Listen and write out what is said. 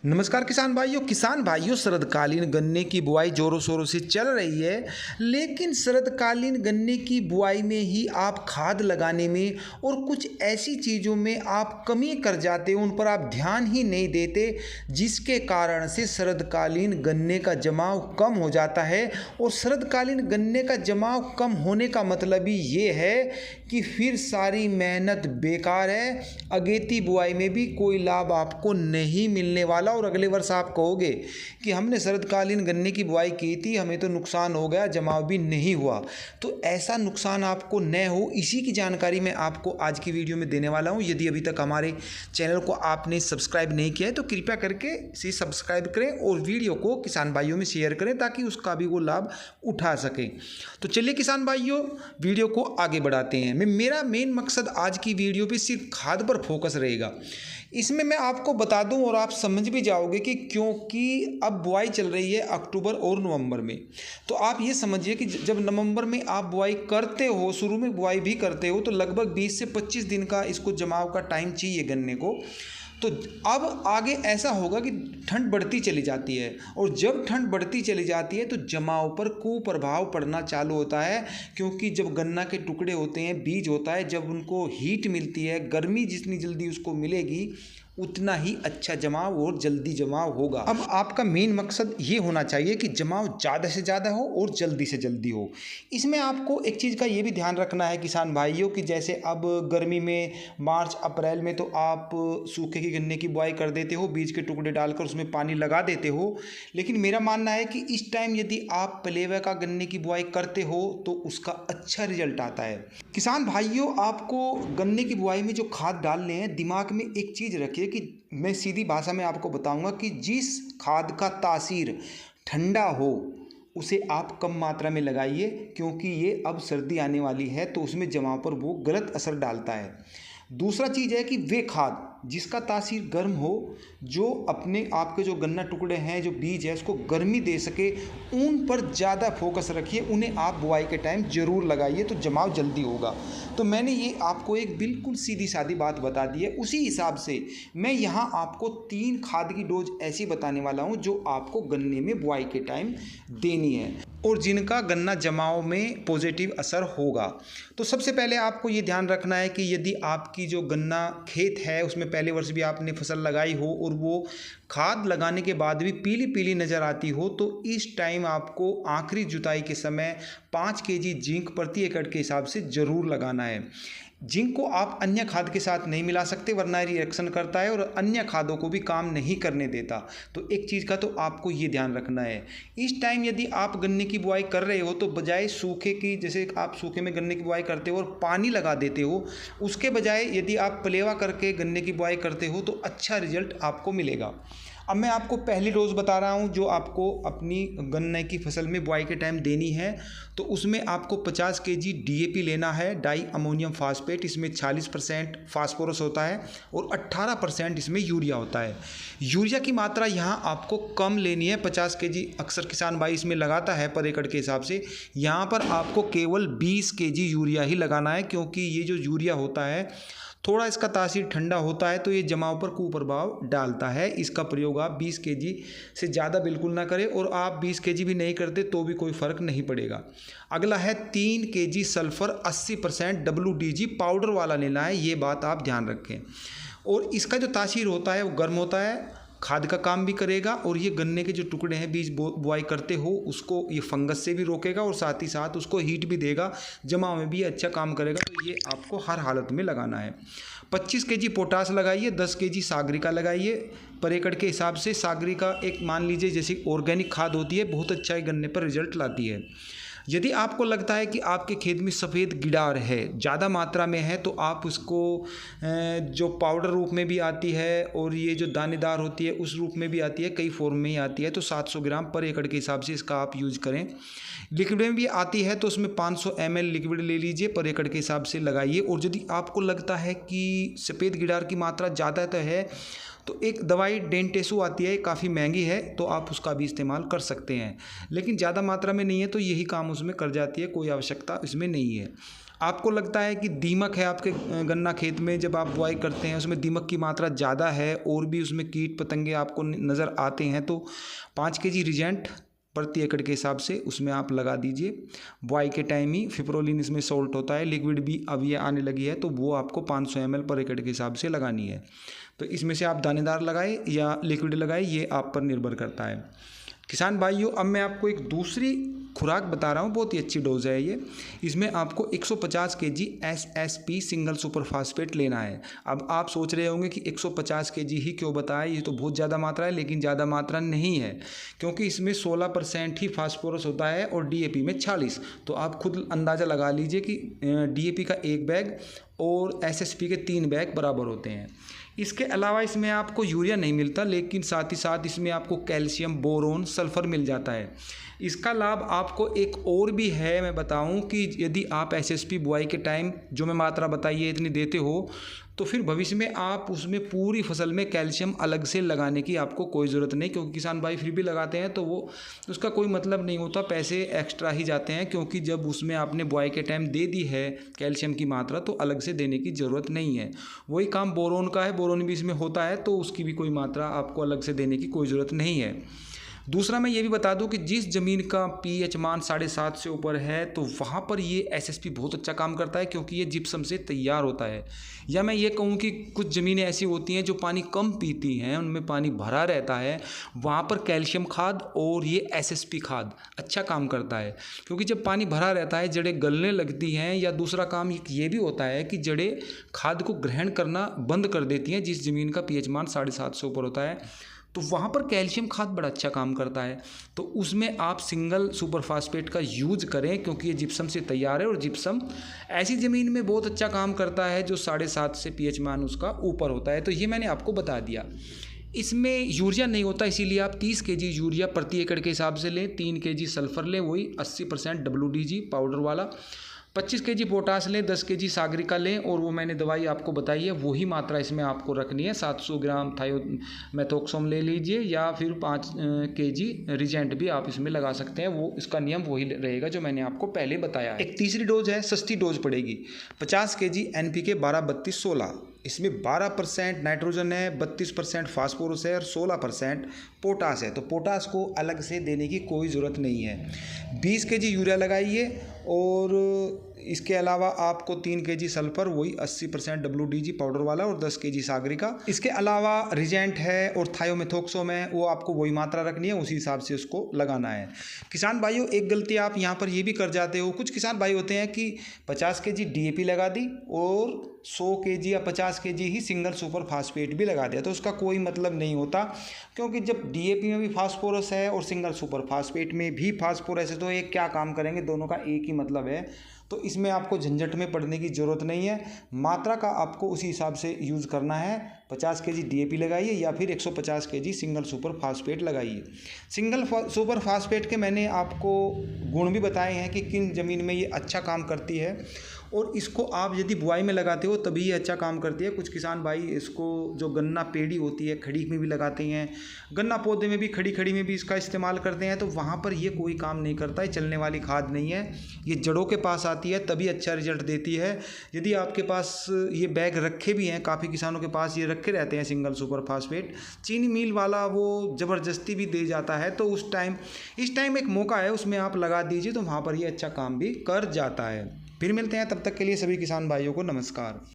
नमस्कार किसान भाइयों शरदकालीन गन्ने की बुआई जोरों शोरों से चल रही है। लेकिन शरदकालीन गन्ने की बुआई में ही आप खाद लगाने में और कुछ ऐसी चीज़ों में आप कमी कर जाते हो, उन पर आप ध्यान ही नहीं देते, जिसके कारण से शरदकालीन गन्ने का जमाव कम हो जाता है। और शरदकालीन गन्ने का जमाव कम होने का मतलब ही ये है कि फिर सारी मेहनत बेकार है, अगेती बुआई में भी कोई लाभ आपको नहीं मिलने वाला। और अगले वर्ष आप कहोगे कि हमने शरदकालीन गन्ने की बुआई की थी, हमें तो नुकसान हो गया, जमाव भी नहीं हुआ। तो ऐसा नुकसान आपको न हो, इसी की जानकारी मैं आपको आज की वीडियो में देने वाला हूं। यदि अभी तक हमारे चैनल को आपने सब्सक्राइब नहीं किया है तो कृपया करके इसे सब्सक्राइब करें और वीडियो को किसान भाइयों में शेयर करें ताकि उसका भी वो लाभ उठा सकें। तो चलिए किसान भाइयों, वीडियो को आगे बढ़ाते हैं। मेरा मेन मकसद आज की वीडियो पे सिर्फ खाद पर फोकस रहेगा। इसमें मैं आपको बता दूं और आप समझ भी जाओगे कि क्योंकि अब बुआई चल रही है अक्टूबर और नवंबर में, तो आप ये समझिए कि जब नवंबर में आप बुआई करते हो, शुरू में बुआई भी करते हो, तो लगभग 20 से 25 दिन का इसको जमाव का टाइम चाहिए गन्ने को। तो अब आगे ऐसा होगा कि ठंड बढ़ती चली जाती है, और जब ठंड बढ़ती चली जाती है तो जमाव पर कुप्रभाव पड़ना चालू होता है। क्योंकि जब गन्ना के टुकड़े होते हैं, बीज होता है, जब उनको हीट मिलती है, गर्मी जितनी जल्दी उसको मिलेगी उतना ही अच्छा जमाव और जल्दी जमाव होगा। अब आपका मेन मकसद ये होना चाहिए कि जमाव ज़्यादा से ज़्यादा हो और जल्दी से जल्दी हो। इसमें आपको एक चीज़ का ये भी ध्यान रखना है किसान भाइयों कि जैसे अब गर्मी में मार्च अप्रैल में तो आप सूखे की गन्ने की बुआई कर देते हो, बीज के टुकड़े डालकर उसमें पानी लगा देते हो। लेकिन मेरा मानना है कि इस टाइम यदि आप पलेवा का गन्ने की बुआई करते हो तो उसका अच्छा रिजल्ट आता है। किसान भाइयों, आपको गन्ने की बुआई में जो खाद डालने हैं, दिमाग में एक चीज़ रखिए कि मैं सीधी भाषा में आपको बताऊंगा कि जिस खाद का तासीर ठंडा हो उसे आप कम मात्रा में लगाइए, क्योंकि ये अब सर्दी आने वाली है तो उसमें जमाव पर वो गलत असर डालता है। दूसरा चीज़ है कि वे खाद जिसका तासीर गर्म हो, जो अपने आपके जो गन्ना टुकड़े हैं, जो बीज है, उसको गर्मी दे सके, उन पर ज़्यादा फोकस रखिए, उन्हें आप बुआई के टाइम ज़रूर लगाइए तो जमाव जल्दी होगा। तो मैंने ये आपको एक बिल्कुल सीधी सादी बात बता दी है। उसी हिसाब से मैं यहाँ आपको 3 खाद की डोज ऐसी बताने वाला हूँ जो आपको गन्ने में बुआई के टाइम देनी है और जिनका गन्ना जमाव में पॉजिटिव असर होगा। तो सबसे पहले आपको ये ध्यान रखना है कि यदि आपकी जो गन्ना खेत है उसमें पहले वर्ष भी आपने फसल लगाई हो और वो खाद लगाने के बाद भी पीली पीली नज़र आती हो, तो इस टाइम आपको आखिरी जुताई के समय 5 केजी जिंक प्रति एकड़ के हिसाब से ज़रूर लगाना है। जिंक को आप अन्य खाद के साथ नहीं मिला सकते, वरना रिएक्शन करता है और अन्य खादों को भी काम नहीं करने देता। तो एक चीज़ का तो आपको ये ध्यान रखना है। इस टाइम यदि आप गन्ने की बुआई कर रहे हो तो बजाय सूखे की, जैसे आप सूखे में गन्ने की बुआई करते हो और पानी लगा देते हो, उसके बजाय यदि आप पलेवा करके गन्ने की बुआई करते हो तो अच्छा रिजल्ट आपको मिलेगा। अब मैं आपको पहली डोज बता रहा हूं जो आपको अपनी गन्ने की फसल में बुआई के टाइम देनी है। तो उसमें आपको 50 केजी डीएपी लेना है, डाई अमोनियम फास्फेट। इसमें 40% फास्फोरस होता है और 18% इसमें यूरिया होता है। यूरिया की मात्रा यहाँ आपको कम लेनी है। 50 केजी अक्सर किसान भाई इसमें लगाता है पर एकड़ के हिसाब से, यहाँ पर आपको केवल 20 केजी यूरिया ही लगाना है, क्योंकि ये जो यूरिया होता है थोड़ा इसका तासीर ठंडा होता है तो ये जमाव पर कुप्रभाव डालता है। इसका प्रयोग आप 20 केजी से ज़्यादा बिल्कुल ना करें, और आप 20 केजी भी नहीं करते तो भी कोई फ़र्क नहीं पड़ेगा। अगला है 3 केजी सल्फ़र 80% WDG पाउडर वाला लेना है, ये बात आप ध्यान रखें। और इसका जो तासीर होता है वो गर्म होता है, खाद का काम भी करेगा, और ये गन्ने के जो टुकड़े हैं बीज बुआई करते हो उसको ये फंगस से भी रोकेगा और साथ ही साथ उसको हीट भी देगा, जमाव में भी अच्छा काम करेगा। तो ये आपको हर हालत में लगाना है। 25 केजी पोटास लगाइए, 10 केजी सागरिका लगाइए पर एकड़ के हिसाब से। सागरिका एक मान लीजिए जैसे ऑर्गेनिक खाद होती है, बहुत अच्छा गन्ने पर रिजल्ट लाती है। यदि आपको लगता है कि आपके खेत में सफ़ेद गिडार है, ज़्यादा मात्रा में है, तो आप उसको जो पाउडर रूप में भी आती है और ये जो दानेदार होती है उस रूप में भी आती है, कई फॉर्म में ही आती है, तो 700 ग्राम पर एकड़ के हिसाब से इसका आप यूज करें। लिक्विड में भी आती है तो उसमें 500 ml लिक्विड ले लीजिए, पर एकड़ के हिसाब से लगाइए। और यदि आपको लगता है कि सफ़ेद गिडार की मात्रा ज़्यादा है तो एक दवाई डेंटेसू आती है, काफ़ी महंगी है, तो आप उसका भी इस्तेमाल कर सकते हैं, लेकिन ज़्यादा मात्रा में नहीं है तो यही काम उसमें कर जाती है, कोई आवश्यकता इसमें नहीं है। आपको लगता है कि दीमक है आपके गन्ना खेत में, जब आप बुआई करते हैं उसमें दीमक की मात्रा ज़्यादा है और भी उसमें कीट पतंगे आपको नज़र आते हैं, तो 5 केजी रिजेंट प्रति एकड़ के हिसाब से उसमें आप लगा दीजिए। बुआई के टाइम ही फिप्रोलिन इसमें सोल्ट होता है, लिक्विड भी अब ये आने लगी है, तो वो आपको 500 ml पर एकड़ के हिसाब से लगानी है। तो इसमें से आप दानेदार लगाए या लिक्विड लगाए, ये आप पर निर्भर करता है। किसान भाइयों, अब मैं आपको एक दूसरी खुराक बता रहा हूँ, बहुत ही अच्छी डोज है ये। इसमें आपको 150 KG SSP single super phosphate लेना है। अब आप सोच रहे होंगे कि 150 केजी ही क्यों बताया, ये तो बहुत ज़्यादा मात्रा है, लेकिन ज़्यादा मात्रा नहीं है, क्योंकि इसमें 16% ही फास्फोरस होता है और DAP में 40। तो आप खुद अंदाज़ा लगा लीजिए कि DAP का 1 बैग और SSP के 3 बैग बराबर होते हैं। इसके अलावा इसमें आपको यूरिया नहीं मिलता, लेकिन साथ ही साथ इसमें आपको कैल्शियम, बोरोन, सल्फ़र मिल जाता है। इसका लाभ आपको एक और भी है, मैं बताऊं कि यदि आप SSP बुआई के टाइम जो मैं मात्रा बताई है इतनी देते हो, तो फिर भविष्य में आप उसमें पूरी फसल में कैल्शियम अलग से लगाने की आपको कोई ज़रूरत नहीं, क्योंकि किसान भाई फिर भी लगाते हैं तो वो उसका कोई मतलब नहीं होता, पैसे एक्स्ट्रा ही जाते हैं, क्योंकि जब उसमें आपने बुआई के टाइम दे दी है कैल्शियम की मात्रा तो अलग से देने की ज़रूरत नहीं है। वही काम बोरोन का है, बोरोन भी इसमें होता है, तो उसकी भी कोई मात्रा आपको अलग से देने की कोई ज़रूरत नहीं है। दूसरा मैं ये भी बता दूं कि जिस ज़मीन का pH मान 7.5 से ऊपर है तो वहाँ पर ये SSP बहुत अच्छा काम करता है, क्योंकि ये जिप्सम से तैयार होता है। या मैं ये कहूँ कि कुछ ज़मीनें ऐसी होती हैं जो पानी कम पीती हैं, उनमें पानी भरा रहता है, वहाँ पर कैल्शियम खाद और ये SSP खाद अच्छा काम करता है, क्योंकि जब पानी भरा रहता है जड़ें गलने लगती हैं, या दूसरा काम ये भी होता है कि जड़ें खाद को ग्रहण करना बंद कर देती हैं जिस ज़मीन का pH मान 7.5 से ऊपर होता है, तो वहाँ पर कैल्शियम खाद बड़ा अच्छा काम करता है। तो उसमें आप सिंगल सुपर फास्फेट का यूज करें, क्योंकि ये जिप्सम से तैयार है और जिप्सम ऐसी ज़मीन में बहुत अच्छा काम करता है जो 7.5 से pH मान उसका ऊपर होता है। तो ये मैंने आपको बता दिया। इसमें यूरिया नहीं होता, इसीलिए आप 30 केजी यूरिया प्रति एकड़ के हिसाब से लें, 3 केजी सल्फ़र लें, वही 80% WDG पाउडर वाला, 25 केजी पोटास लें, 10 केजी सागरिका लें, और वो मैंने दवाई आपको बताई है वही मात्रा इसमें आपको रखनी है। 700 ग्राम थायोमेथोक्सोम ले लीजिए, या फिर 5 केजी रिजेंट भी आप इसमें लगा सकते हैं, वो इसका नियम वही रहेगा जो मैंने आपको पहले बताया है। एक तीसरी डोज है, सस्ती डोज पड़ेगी, 50 केजी NPK 12-32-16। इसमें 12% नाइट्रोजन है, 32% फास्फोरस है और 16% पोटास है, तो पोटास को अलग से देने की कोई ज़रूरत नहीं है। 20 केजी यूरिया लगाइए, और इसके अलावा आपको 3 केजी सल्फ़र, वही 80% WDG पाउडर वाला, और 10 केजी सागरिका। इसके अलावा रिजेंट है और थायोमेथोक्सोम है, वो आपको वही मात्रा रखनी है, उसी हिसाब से उसको लगाना है। किसान भाइयों, एक गलती आप यहाँ पर ये भी कर जाते हो, कुछ किसान भाई होते हैं कि 50 केजी DAP लगा दी और 100 केजी या 50 केजी ही सिंगल सुपर फास्फेट भी लगा दिया, तो उसका कोई मतलब नहीं होता, क्योंकि जब DAP में भी फास्फोरस है और सिंगल सुपर फास्फेट में भी फास्फोरस है, तो ये क्या काम करेंगे, दोनों का एक ही मतलब है। तो इसमें आपको झंझट में पड़ने की ज़रूरत नहीं है, मात्रा का आपको उसी हिसाब से यूज़ करना है। 50 केजी DAP लगाइए या फिर 150 केजी सिंगल सुपर फास्फेट लगाइए। सिंगल सुपर फास्फेट के मैंने आपको गुण भी बताए हैं कि किन ज़मीन में ये अच्छा काम करती है, और इसको आप यदि बुआई में लगाते हो तभी ये अच्छा काम करती है। कुछ किसान भाई इसको जो गन्ना पेड़ी होती है खड़ी में भी लगाते हैं, गन्ना पौधे में भी खड़ी में भी इसका इस्तेमाल करते हैं, तो वहाँ पर ये कोई काम नहीं करता है, चलने वाली खाद नहीं है, ये जड़ों के पास आती है तभी अच्छा रिजल्ट देती है। यदि आपके पास ये बैग रखे भी हैं, काफ़ी किसानों के पास ये रखे रहते हैं सिंगल सुपर फास्फेट, चीनी मिल वाला वो ज़बरदस्ती भी दे जाता है, तो इस टाइम एक मौका है, उसमें आप लगा दीजिए, तो वहाँ पर ये अच्छा काम भी कर जाता है। फिर मिलते हैं, तब तक के लिए सभी किसान भाइयों को नमस्कार।